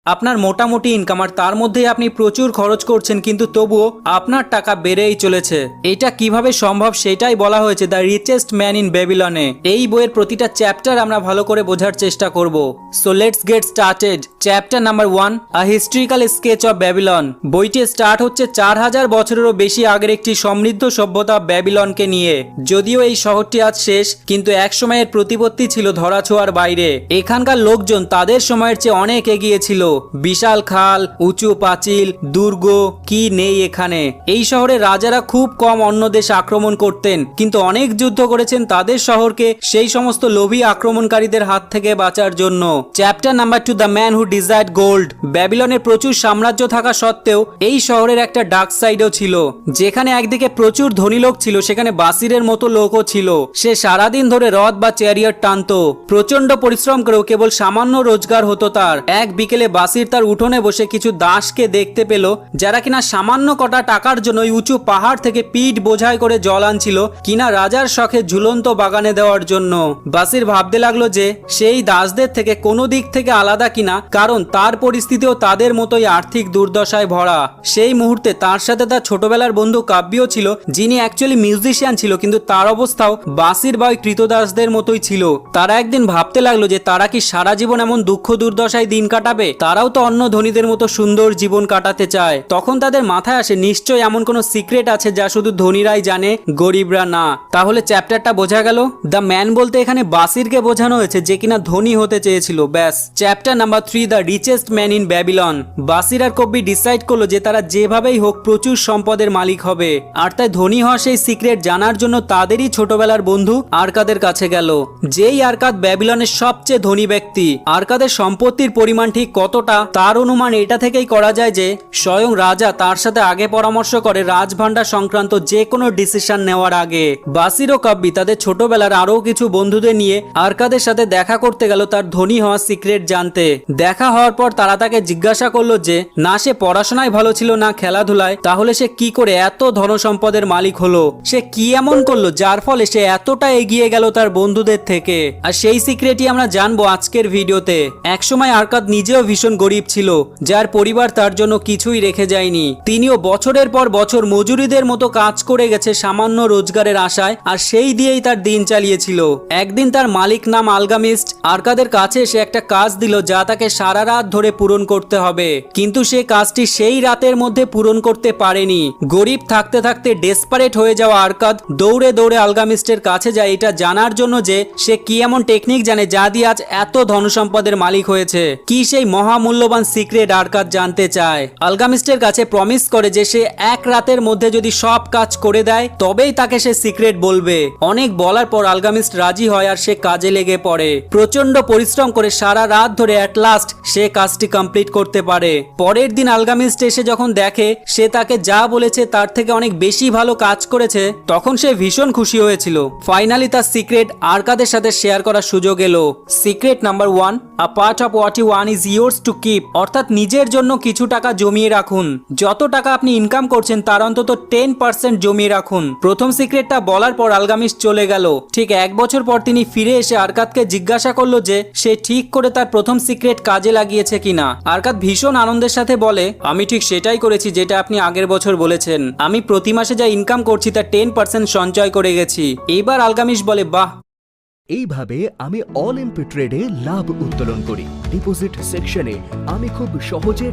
আপনার মোটামুটি ইনকাম আর তার মধ্যেই আপনি প্রচুর খরচ করছেন, কিন্তু তবুও আপনার টাকা বেড়েই চলেছে। এটা কিভাবে সম্ভব সেটাই বলা হয়েছে দ্য রিচেস্ট ম্যান ইন বেবিলনে। এই বইয়ের প্রতিটা চ্যাপ্টার আমরা ভালো করে বোঝার চেষ্টা করব। So let's get started. Chapter number 1, a historical sketch of Babylon. বইটি স্টার্ট হচ্ছে 4000 বছরেরও বেশি আগের একটি সমৃদ্ধ সভ্যতা ব্যাবিলনকে নিয়ে। যদিও এই শহরটি আজ শেষ, কিন্তু এক সময়ের প্রতিপত্তি ছিল ধরাছোঁয়ার বাইরে। এখানকার লোকজন তাদের সময়ের চেয়ে অনেক এগিয়ে ছিল। বিশাল খাল, উঁচু পাঁচিল, দুর্গ, কি নেই এখানে। এই শহরে রাজারা খুব কম অন্য দেশ আক্রমণ করতেন, কিন্তু অনেক যুদ্ধ করেছেন তাদের শহরকে সেই সমস্ত লোভী আক্রমণকারীদের হাত থেকে বাঁচার জন্য। Chapter number 2, the man who desired gold. ব্যাবিলনের প্রচুর সাম্রাজ্য থাকা সত্ত্বেও এই শহরের একটা ডার্ক সাইডও ছিল। যেখানে একদিকে প্রচুর ধনী লোক ছিল, সেখানে বাসিরের মতো লোকও ছিল। সে সারাদিন ধরে রথ বা চ্যারিয়ট টানতো। প্রচন্ড পরিশ্রম করেও কেবল সামান্য রোজগার হতো তার। এক বিকেলে বাসির তার উঠোনে বসে কিছু দাসকে দেখতে পেল, যারা কিনা সামান্য কটা টাকার জন্য উঁচু পাহাড় থেকে পিঠ বোঝাই করে জল আনছিল কিনা রাজার শখে ঝুলন্ত বাগানে দেওয়ার জন্য। বাসির ভাবতে লাগলো যে সেই দাসদের থেকে কোনো দিক থেকে আলাদা কিনা, কারণ তার পরিস্থিতিও তাদের মতোই আর্থিক দুর্দশায় ভরা। সেই মুহূর্তে তার সাথে তার ছোটবেলার বন্ধু কাব্যও ছিল, যিনি অ্যাকচুয়ালি মিউজিশিয়ান ছিল, কিন্তু তার অবস্থাও বাসির বা কৃতদাসদের মতোই ছিল। তারা একদিন ভাবতে লাগলো যে তারা কি সারা জীবন এমন দুঃখ দুর্দশায় দিন কাটাবে? তারাও তো অন্য ধনীদের মতো সুন্দর জীবন কাটাতে চায়। তখন তাদের মাথায় আসে নিশ্চয় এমন কোনো সিক্রেট আছে যা শুধু ধনীরাই জানে, গরিবরা না। তাহলে চ্যাপ্টারটা বোঝা গেল। দ্য ম্যান বলতে এখানে বাসিরকে বোঝানো হয়েছে, যে কিনা ধনী হতে চেয়েছিল, ব্যাস। Chapter number 3, the richest man in Babylon. Basir R কব্বি decide করলো যে তারা যেভাবেই হোক প্রচুর সম্পদের মালিক হবে, আর তাই ধনী হওয়া সেই সিক্রেট জানার জন্য তাদেরই ছোটবেলার বন্ধু আরকাদের কাছে গেল। যেই আরকাদ ব্যাবিলনের সবচেয়ে ধনী ব্যক্তি। আরকাদের সম্পত্তির পরিমাণ ঠিক কতটা তার অনুমান এটা থেকেই করা যায় যে স্বয়ং রাজা তার সাথে আগে পরামর্শ করে রাজভান্ডার সংক্রান্ত যে কোনো ডিসিশন নেওয়ার আগে। বাসির ও কাব্বি তাদের ছোটবেলার আরও কিছু বন্ধুদের নিয়ে আরকাদের সাথে দেখা করতে গেল তার ধনী হওয়ার সিক্রেট জানতে। দেখা হওয়ার পর তারা তাকে জিজ্ঞাসা করলো যে না সে পড়াশোনায় ভালো ছিল না খেলাধুলায়, তাহলে সে কি করে এত ধনসম্পদের মালিক হলো? সে কি এমন করলো যার ফলে সে এতটা এগিয়ে গেল তার বন্ধুদের থেকে? আর সেই সিক্রেটই আমরা জানবো আজকের ভিডিওতে। একসময় আরকাদ নিজেও ভীষণ গরিব ছিল, যার পরিবার তার জন্য কিছুই রেখে যায়নি। তিনিও বছরের পর বছর মজুরিদের মতো কাজ করে গেছে সামান্য রোজগারের আশায়, আর সেই দিয়েই তার দিন চালিয়েছিল। একদিন তার মালিক নাম আলগামিস্ট আরকাদের কাছে এসে একটা কাজ দিল, যা তাকে সারা রাত ধরে পূরণ করতে হবে। কিন্তু সে কাজটি সেই রাতের মধ্যে পূরণ করতে পারেনি। গরিব থাকতে থাকতে ডেসপারেট হয়ে যাওয়া আরকাদ দৌড়ে দৌড়ে আলগামিস্টের কাছে যায় এটা জানার জন্য যে সে কি এমন টেকনিক জানে যা দিয়ে আজ এত ধনসম্পদের মালিক হয়েছে। কি সেই মহামূল্যবান সিক্রেট আরকাদ জানতে চায়। আলগামিস্টের কাছে প্রমিস করে যে সে এক রাতের মধ্যে যদি সব কাজ করে দেয় তবেই তাকে সে সিক্রেট বলবে। অনেক বলার পর আলগামিস্ট রাজি হয় আর সে কাজে লেগে পড়ে। প্রচন্ড পরিশ্রম করে সারা রাত ধরে অ্যাট লাস্ট সে কাজটি কমপ্লিট করতে পারে। পরের দিন আলগামিস্ট এসে যখন দেখে সে তাকে যা বলেছে তার থেকে অনেক বেশি ভালো কাজ করেছে, তখন সে ভীষণ খুশি হয়েছিল। ফাইনালি তার সিক্রেট আরকাদের সাথে শেয়ার করার সুযোগ এলো। Secret number 1, a part of what you won is yours to keep. অর্থাৎ নিজের জন্য কিছু টাকা জমিয়ে রাখুন। যত টাকা আপনি ইনকাম করছেন তার অন্তত 10% জমিয়ে রাখুন। প্রথম সিক্রেটটা বলার পর আলগামিস্ট চলে গেল। ঠিক 1 বছর পর তিনি ফিরে এসে আরকাদকে জিজ্ঞাসা করলো যে সে ঠিক করে তার প্রথম সিক্রেট কাজে লাগিয়েছে কিনা। আরকাদ ভীষণ আনন্দের সাথে বলে, আমি ঠিক সেটাই করেছি যেটা আপনি আগের বছর বলেছেন। আমি প্রতি মাসে যা ইনকাম করছি তার 10% সঞ্চয় করে গেছি। এইবার আলগামিস্ট বলে, বাহ। এইভাবে আমি অলিম্পিক ট্রেডে লাভ উত্তোলন করি। ডিপোজিট সেকশনে আমি খুব সহজে।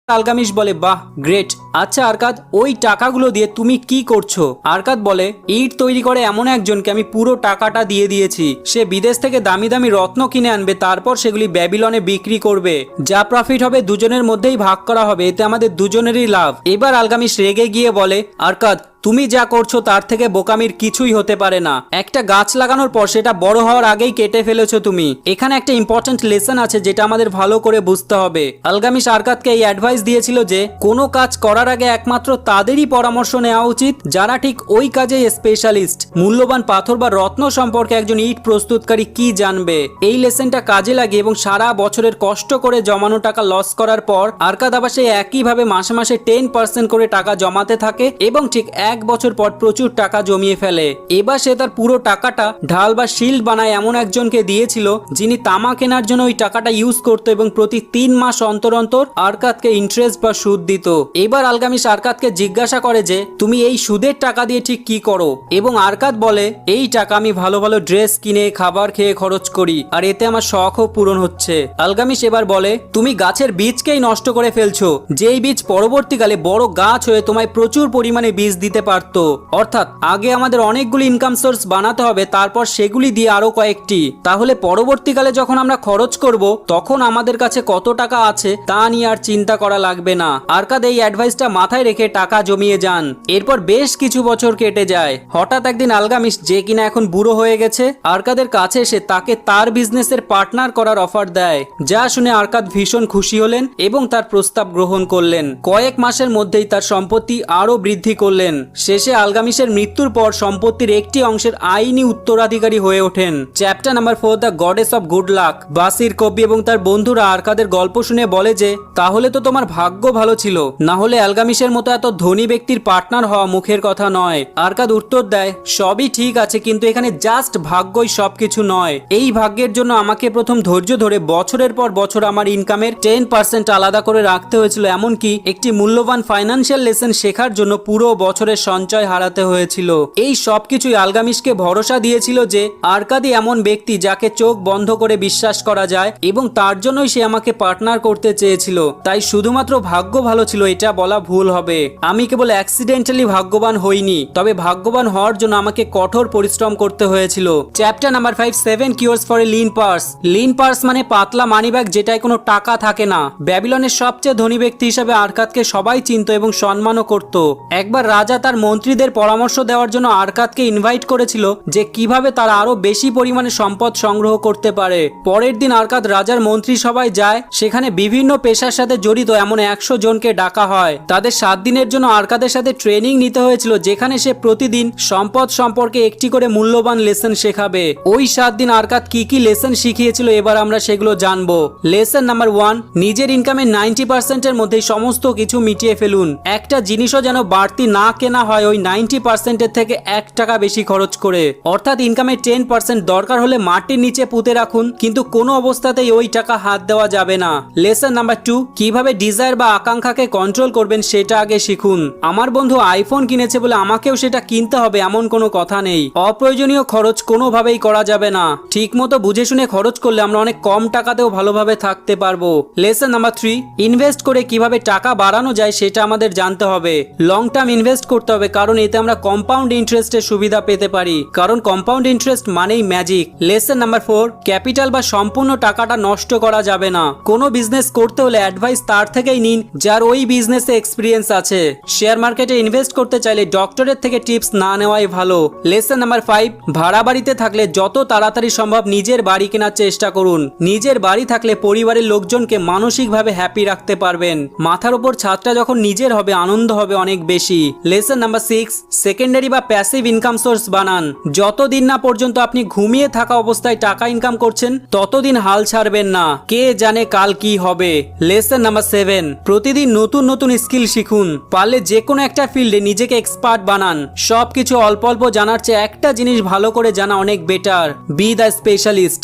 আলগামিস্ট বলে, বাহ গ্রেট। আচ্ছা আরকাদ, ওই টাকাগুলো দিয়ে তুমি কি করছো? আরকাদ বলে, ইট তৈরি করে এমন একজনকে আমি পুরো টাকাটা দিয়ে দিয়েছি। সে বিদেশ থেকে দামি দামি রত্ন কিনে আনবে, তারপর সেগুলি ব্যাবিলনে বিক্রি করবে। যা প্রফিট হবে দুজনের মধ্যেই ভাগ করা হবে, এতে আমাদের দুজনেরই লাভ। এবার আলগামিস্ট রেগে গিয়ে বলে, আরকাদ তুমি যা করছো তার থেকে বোকামির কিছুই হতে পারে না। একটা গাছ লাগানোর পর সেটা বড় হওয়ার আগেই কেটে ফেলেছো তুমি। এখানে একটা ইম্পর্টেন্ট লেসন আছে যেটা আমাদের ভালো করে বুঝতে হবে। আলগামিস্ট আরকাদকে এই অ্যাডভাইস দিয়েছিল যে কোনো কাজ করার আগে একমাত্র তাদেরই পরামর্শ নেওয়া উচিত যারা ঠিক ওই কাজে স্পেশালিস্ট। মূল্যবান পাথর বা রত্ন সম্পর্কে একজন ইট প্রস্তুতকারী কি জানবে? এই লেসনটা কাজে লাগে এবং সারা বছরের কষ্ট করে জমানো টাকা লস করার পর আরকাদ আবার সেই একইভাবে মাসে মাসে 10% করে টাকা জমাতে থাকে এবং ঠিক 1 1 বছর পর প্রচুর টাকা জমিয়ে ফেলে। এবার সে তার পুরো টাকাটা ঢাল বা শিল্ড বানায় এমন একজনকে দিয়েছিল যিনি তামা কেনার জন্য ওই টাকাটা ইউজ করতো এবং প্রতি 3 মাস অন্তর অন্তর আরকাদকে ইন্টারেস্ট বা সুদ দিত। এবার আলগামিস আরকাদকে জিজ্ঞাসা করে যে তুমি এই সুদের টাকা দিয়ে ঠিক কি করো, এবং আরকাদ বলে এই টাকা আমি ভালো ভালো ড্রেস কিনে খাবার খেয়ে খরচ করি, আর এতে আমার শখও পূরণ হচ্ছে। আলগামিস এবার বলে তুমি গাছের বীজকেই নষ্ট করে ফেলছো, যেই বীজ পরবর্তীকালে বড় গাছ হয়ে তোমায় প্রচুর পরিমাণে বীজ দিতে পারতো। অর্থাৎ আগে আমাদের অনেকগুলি ইনকাম সোর্স বানাতে হবে, তারপর সেগুলি দিয়ে আরো কয়েকটি, তাহলে পরবর্তীকালে যখন আমরা খরচ করব তখন আমাদের কাছে কত টাকা আছে তা নিয়ে আর চিন্তা করা লাগবে না। আরকাদ এই অ্যাডভাইসটা মাথায় রেখে টাকা জমিয়ে যান। এরপর বেশ কিছু বছর কেটে যায়। হঠাৎ একদিন আলগামিস, যে কিনা এখন বুড়ো হয়ে গেছে, আরকাদের কাছে এসে তাকে তার বিজনেসের পার্টনার করার অফার দেয়, যা শুনে আরকাদ ভীষণ খুশি হলেন এবং তার প্রস্তাব গ্রহণ করলেন। কয়েক মাসের মধ্যেই তার সম্পত্তি আরো বৃদ্ধি করলেন। শেষে আলগামিসের মৃত্যুর পর সম্পত্তির একটি অংশের আইনি উত্তরাধিকারী হয়ে ওঠেন। Chapter number 4, the goddess of good luck. বাসির কবি এবং তার বন্ধুরা আরকাদের গল্প শুনে বলে যে তাহলে তো তোমার ভাগ্য ভালো ছিল, না হলে আলগামিসের মতো এত ধনী ব্যক্তির পার্টনার হওয়া মুখের কথা নয়। আরকাদ উত্তর দেয় সবই ঠিক আছে, কিন্তু এখানে জাস্ট ভাগ্যই সবকিছু নয়। এই ভাগ্যের জন্য আমাকে প্রথম ধৈর্য ধরে বছরের পর বছর আমার ইনকামের 10% আলাদা করে রাখতে হয়েছিল, এমনকি একটি মূল্যবান ফাইন্যান্সিয়াল লেসন শেখার জন্য পুরো বছরের সঞ্চয় হারাতে হয়েছিল। এই সবকিছুই আলগামিসকে ভরসা দিয়েছিল যে আরকাদি এমন ব্যক্তি যাকে চোখ বন্ধ করে বিশ্বাস করা যায়, এবং তার জন্যই সে আমাকে পার্টনার করতে চেয়েছিল। তাই শুধুমাত্র ভাগ্য ভালো ছিল এটা বলা ভুল হবে। আমি কেবল অ্যাক্সিডেন্টালি ভাগ্যবান হইনি, তবে ভাগ্যবান হওয়ার জন্য আমাকে কঠোর পরিশ্রম করতে হয়েছিল। Chapter number 5, 7 cures for a lean purse. Lean purse মানে পাতলা মানিব্যাগ যেটায় কোনো টাকা থাকে না। ব্যাবিলনের সবচেয়ে ধনী ব্যক্তি হিসেবে আরকাদকে সবাই চিনত এবং সম্মানও করত। একবার রাজা তার মন্ত্রীদের পরামর্শ দেওয়ার জন্য আরকাদকে ইনভাইট করেছিল যে কিভাবে তারা আরো বেশি পরিমাণে সম্পদ সংগ্রহ করতে পারে। পরের দিন আরকাদ রাজার মন্ত্রী সভায় যায়। সেখানে বিভিন্ন পেশার সাথে জড়িত এমন 100 জনকে ডাকা হয়। তাদের 7 দিনের জন্য আরকাদের সাথে ট্রেনিং নিতে হয়েছিল, যেখানে সে প্রতিদিন সম্পদ সম্পর্কে একটি করে মূল্যবান লেসন শেখাবে। ওই 7 দিন আরকাদ কি কি লেসন শিখিয়েছিল এবার আমরা সেগুলো জানবো। লেসন নাম্বার 1, নিজের ইনকামের 90% এর মধ্যে সমস্ত কিছু মিটিয়ে ফেলুন। একটা জিনিসও যেন বাড়তি না কেনা হয় ওই 90% এর থেকে 1 টাকা বেশি খরচ করে। অর্থাৎ ইনকামের 10% দরকার হলে মাটির নিচে পুঁতে রাখুন, কিন্তু কোনো অবস্থাতেই ওই টাকা হাত দেওয়া যাবে না। লেসন নাম্বার 2, কিভাবে ডিজায়ার বা আকাঙ্ক্ষাকে কন্ট্রোল করবেন সেটা আগে শিখুন। আমার বন্ধু আইফোন কিনেছে বলে আমাকেও সেটা কিনতে হবে এমন কোনো কথা নেই। অপ্রয়োজনীয় খরচ কোনোভাবেই করা যাবে না। ঠিক মতো বুঝে শুনে খরচ করলে আমরা অনেক কম টাকাতেও ভালোভাবে থাকতে পারবো। লেসন নাম্বার 3, ইনভেস্ট করে কিভাবে টাকা বাড়ানো যায় সেটা আমাদের জানতে হবে। লং টার্ম ইনভেস্ট করতে হবে, কারণ এতে আমরা কম্পাউন্ড ইন্টারেস্টের সুবিধা পেতে পারি, কারণ কম্পাউন্ড ইন্টারেস্ট মানেই ম্যাজিক। লেসন নাম্বার 4, ক্যাপিটাল বা সম্পূর্ণ টাকাটা নষ্ট করা যাবে না। কোনো বিজনেস করতে হলে অ্যাডভাইস তার থেকেই নিন যার ওই বিজনেসে এক্সপিরিয়েন্স আছে। শেয়ার মার্কেটে ইনভেস্ট করতে চাইলে ডক্টরের থেকে টিপস না নেওয়াই ভালো। লেসন নাম্বার 5, ভাড়া বাড়িতে থাকলে যত তাড়াতাড়ি সম্ভব নিজের বাড়ি কেনার চেষ্টা করুন। নিজের বাড়ি থাকলে পরিবারের লোকজনকে মানসিকভাবে হ্যাপি রাখতে পারবেন। মাথার উপর ছাদটা যখন নিজের হবে আনন্দ হবে অনেক বেশি। লেসন নাম্বার 6, সেকেন্ডারি বা প্যাসিভ ইনকাম সোর্স বানান। যতদিন না পর্যন্ত আপনি ঘুমিয়ে থাকা অবস্থায় টাকা ইনকাম করছেন ততদিন হাল ছাড়বেন না, কে জানে কাল কি হবে। লেসন নাম্বার 7, প্রতিদিন নতুন নতুন স্কিল শিখুন। পারলে যে কোনো একটা ফিল্ডে নিজেকে এক্সপার্ট বানান। সবকিছু অল্প অল্প জানার চেয়ে একটা জিনিস ভালো করে জানা অনেক বেটার। B the specialist.